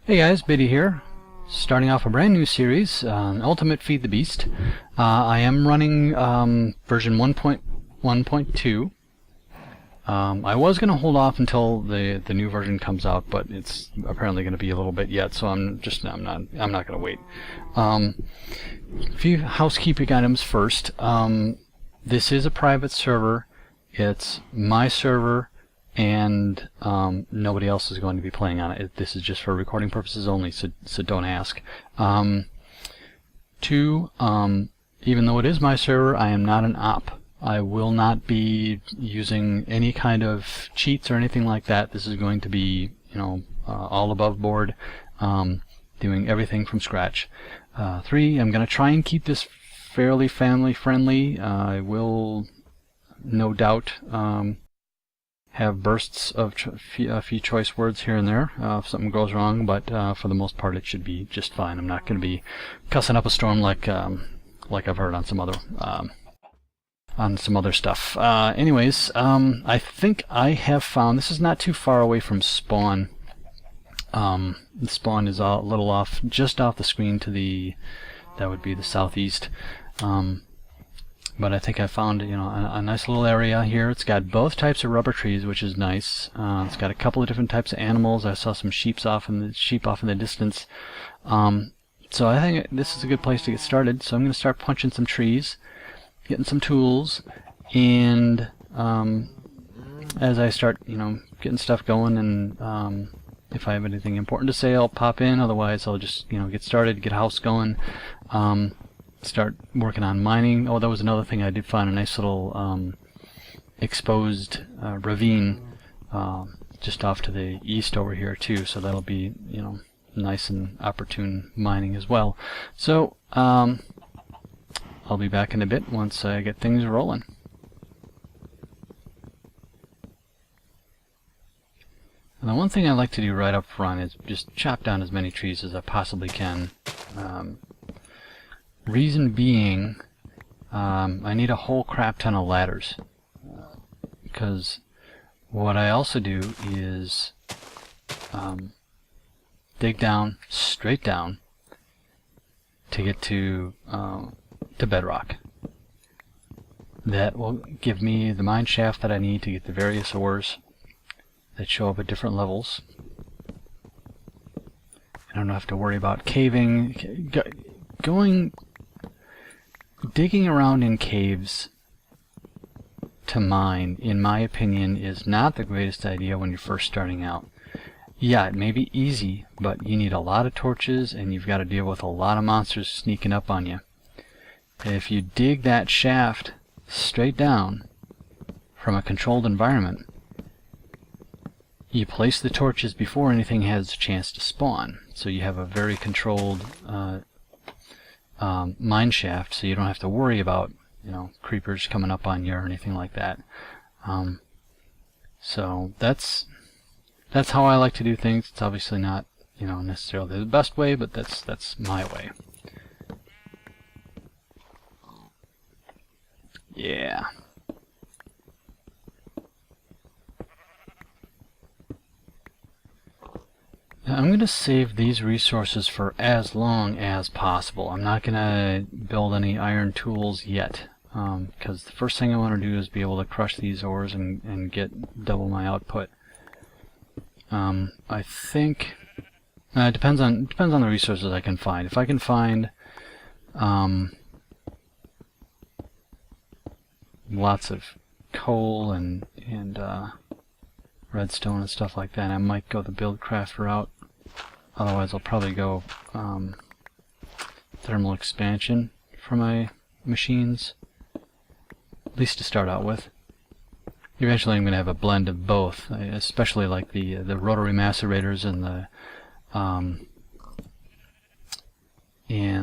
Hey guys, Biddy here. Starting off a brand new series, Ultimate Feed the Beast. I am running version 1.1.2. I was going to hold off until the new version comes out, but it's apparently going to be a little bit yet, so I'm not going to wait. A few housekeeping items first. This is a private server. It's my server, and nobody else is going to be playing on it. This is just for recording purposes only, so don't ask. Two, even though it is my server, I am not an op. I will not be using any kind of cheats or anything like that. This is going to be, all above board, doing everything from scratch. Three, I'm going to try and keep this fairly family friendly. I will no doubt have bursts of a few choice words here and there if something goes wrong, but for the most part it should be just fine. I'm not going to be cussing up a storm like I've heard on some other stuff. Anyways, I think I have found this is not too far away from spawn. The spawn is a little off, just off the screen to that would be the southeast. But I think I found a nice little area here. It's got both types of rubber trees, which is nice. It's got a couple of different types of animals. I saw some sheep off in the distance. So I think this is a good place to get started. So I'm going to start punching some trees, getting some tools, and as I start getting stuff going, and if I have anything important to say, I'll pop in. Otherwise, I'll just get started, get a house going. Start working on mining. Oh, that was another thing. I did find a nice little exposed ravine just off to the east over here too, so that'll be nice and opportune mining as well. So I'll be back in a bit once I get things rolling. And the one thing I like to do right up front is just chop down as many trees as I possibly can. Reason being, I need a whole crap ton of ladders, because what I also do is dig down, straight down, to get to bedrock. That will give me the mine shaft that I need to get the various ores that show up at different levels. I don't have to worry about caving, digging around in caves to mine, in my opinion, is not the greatest idea when you're first starting out. Yeah, it may be easy, but you need a lot of torches and you've got to deal with a lot of monsters sneaking up on you. If you dig that shaft straight down from a controlled environment, you place the torches before anything has a chance to spawn, so you have a very controlled mine shaft, so you don't have to worry about creepers coming up on you or anything like that. So that's how I like to do things. It's obviously not necessarily the best way, but that's my way. Yeah. Now I'm going to save these resources for as long as possible. I'm not going to build any iron tools yet, because the first thing I want to do is be able to crush these ores and get double my output. I think it depends on the resources I can find. If I can find lots of coal and redstone and stuff like that, I might go the buildcraft route. Otherwise, I'll probably go thermal expansion for my machines, at least to start out with. Eventually, I'm going to have a blend of both, especially like the rotary macerators and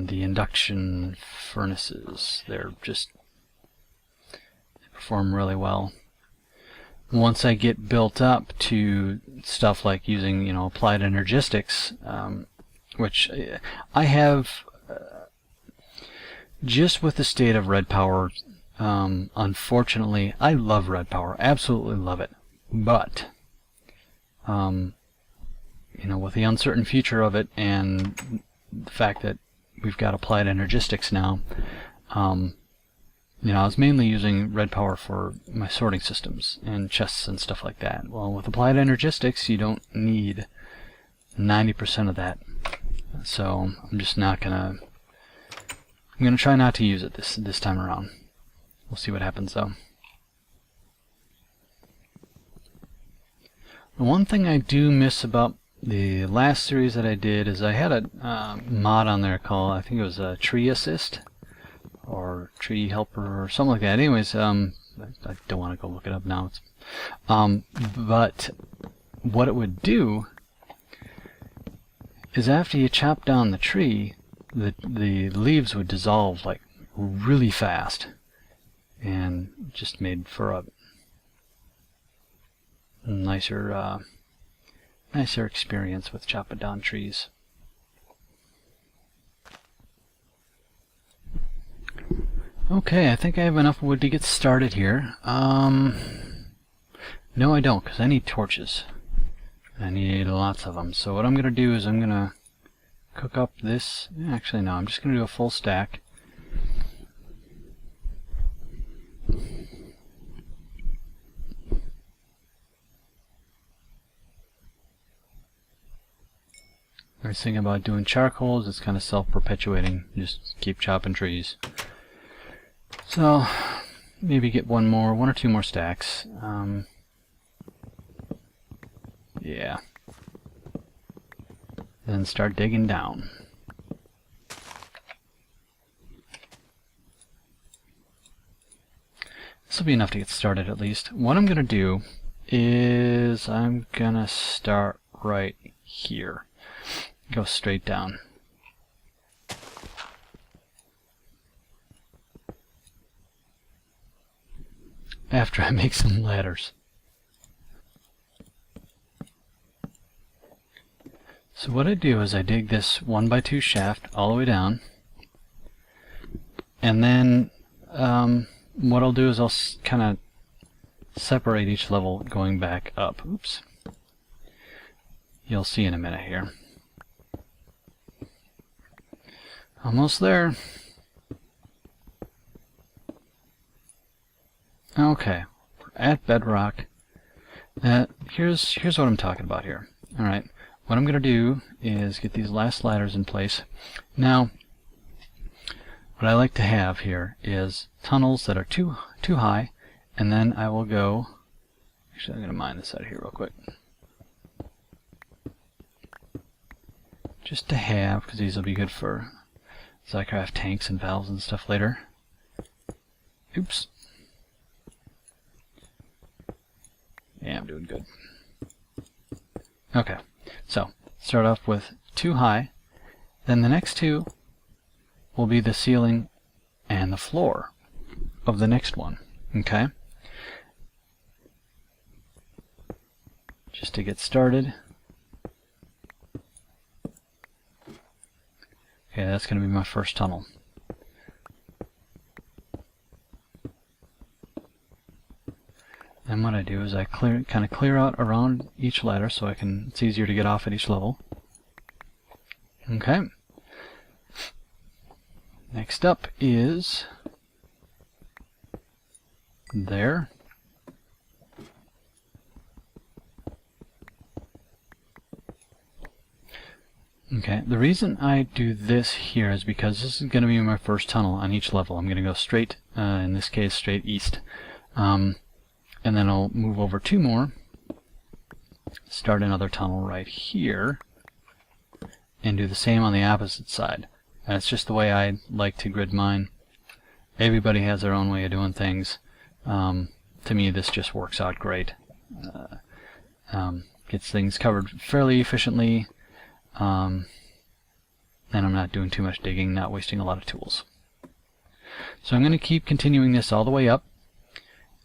the induction furnaces. They perform really well. Once I get built up to stuff like using, applied energistics, which I have, just with the state of red power, unfortunately, I love red power, absolutely love it, but you know, with the uncertain future of it and the fact that we've got applied energistics now, you know, I was mainly using red power for my sorting systems and chests and stuff like that. Well, with applied energistics, you don't need 90% of that. So I'm just not gonna. I'm gonna try not to use it this time around. We'll see what happens though. The one thing I do miss about the last series that I did is I had a mod on there called, I think it was a Tree Assist or Tree Helper or something like that. Anyways, I don't want to go look it up now. But what it would do is after you chop down the tree, the leaves would dissolve like really fast, and just made for a nicer experience with chopping down trees. Okay, I think I have enough wood to get started here. No, I don't, because I need torches. I need lots of them. So what I'm going to do is I'm going to cook up this. Actually, no, I'm just going to do a full stack. Nice thing about doing charcoal is it's kind of self-perpetuating. Just keep chopping trees. So maybe get one or two more stacks. Yeah. Then start digging down. This will be enough to get started at least. What I'm going to do is I'm going to start right here. Go straight down. After I make some ladders. So what I do is I dig this 1x2 shaft all the way down, and then what I'll do is I'll kind of separate each level going back up. Oops. You'll see in a minute here. Almost there. Okay, we're at bedrock. Here's what I'm talking about here. All right, what I'm going to do is get these last ladders in place. Now, what I like to have here is tunnels that are too high, and then I will go. Actually, I'm going to mine this out of here real quick, just to have, because these will be good for as I craft tanks and valves and stuff later. Oops. Yeah, I'm doing good. Okay, so start off with 2 high, then the next 2 will be the ceiling and the floor of the next one. Okay? Just to get started. Okay, that's going to be my first tunnel. And what I do is I kind of clear out around each ladder so it's easier to get off at each level. Okay. Next up is there. Okay, the reason I do this here is because this is going to be my first tunnel on each level. I'm going to go straight, in this case, straight east. And then I'll move over 2 more, start another tunnel right here, and do the same on the opposite side. That's just the way I like to grid mine. Everybody has their own way of doing things. To me, this just works out great. Gets things covered fairly efficiently, and I'm not doing too much digging, not wasting a lot of tools. So I'm going to keep continuing this all the way up,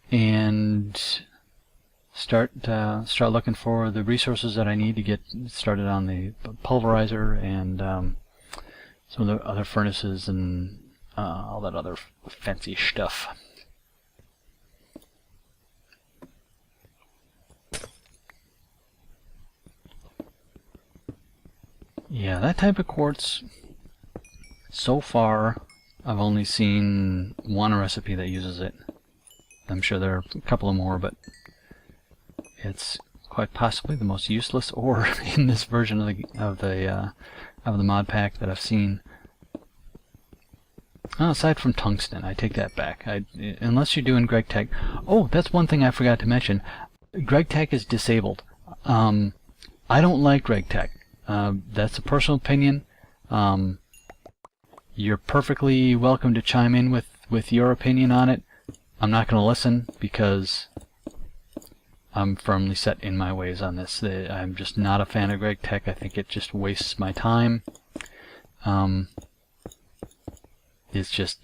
and start looking for the resources that I need to get started on the pulverizer and some of the other furnaces and all that other fancy stuff. Yeah, that type of quartz, so far, I've only seen one recipe that uses it. I'm sure there are a couple of more, but it's quite possibly the most useless ore in this version of the mod pack that I've seen. Aside from tungsten, I take that back. Unless you're doing Greg Tech. Oh, that's one thing I forgot to mention. Greg Tech is disabled. I don't like Greg Tech. That's a personal opinion. You're perfectly welcome to chime in with your opinion on it. I'm not going to listen because I'm firmly set in my ways on this. I'm just not a fan of Greg Tech. I think it just wastes my time. It's just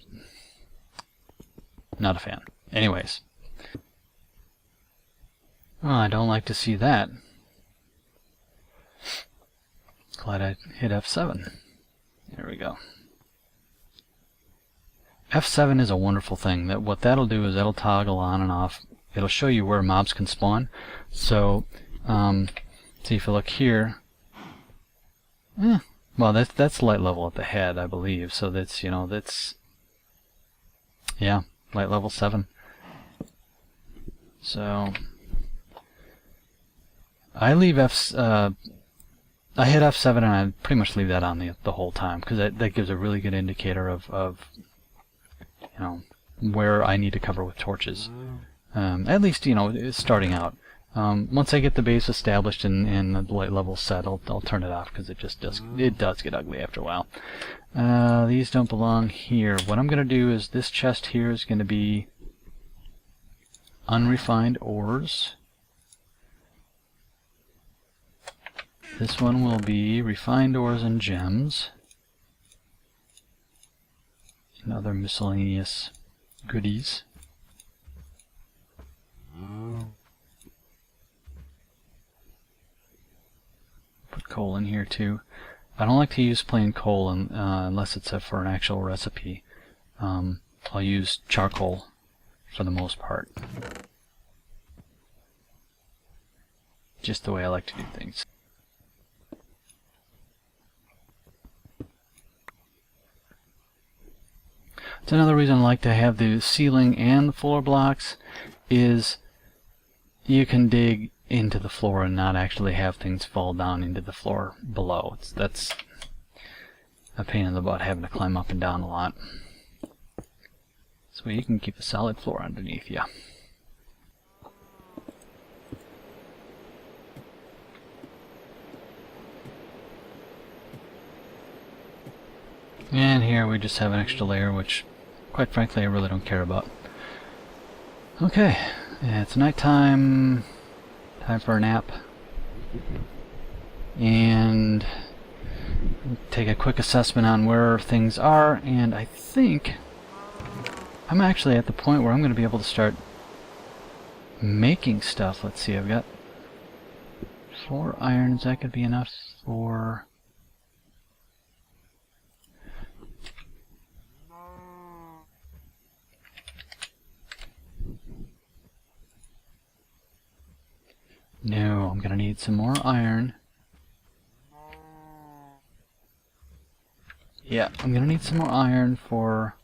not a fan. Anyways. Oh, I don't like to see that. Glad I hit F7. There we go. F7 is a wonderful thing. What that'll do is that'll toggle on and off. It'll show you where mobs can spawn. So, see if you look here. Well, that's light level at the head, I believe. So that's, you know, yeah, light level 7. So I leave I hit F7 and I pretty much leave that on the whole time, because that gives a really good indicator of you know, where I need to cover with torches. At least, you know, starting out. Once I get the base established and the light level set, I'll turn it off, because it does get ugly after a while. These don't belong here. What I'm going to do is this chest here is going to be unrefined ores. This one will be refined ores and gems. And other miscellaneous goodies. Put coal in here too. I don't like to use plain coal unless it's for an actual recipe. I'll use charcoal for the most part. Just the way I like to do things. It's another reason I like to have the ceiling and the floor blocks is you can dig into the floor and not actually have things fall down into the floor below. That's a pain in the butt, having to climb up and down a lot. So you can keep a solid floor underneath you. And here we just have an extra layer, which quite frankly I really don't care about. Okay, it's nighttime. Time for a nap. And take a quick assessment on where things are, and I think I'm actually at the point where I'm going to be able to start making stuff. Let's see, I've got 4 irons. That could be enough for... No, I'm going to need some more iron. Yeah, I'm going to need some more iron for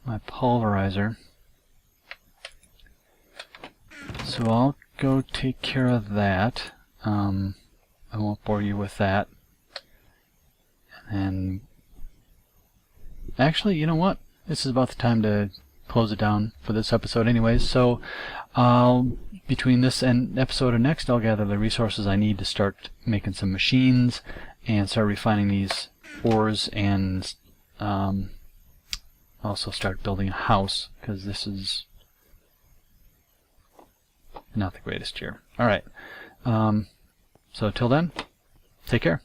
my pulverizer. So I'll go take care of that. I won't bore you with that. And actually, you know what? This is about the time to close it down for this episode anyways. So between this and episode of next, I'll gather the resources I need to start making some machines and start refining these ores, and also start building a house, because this is not the greatest here. Alright, so till then, take care.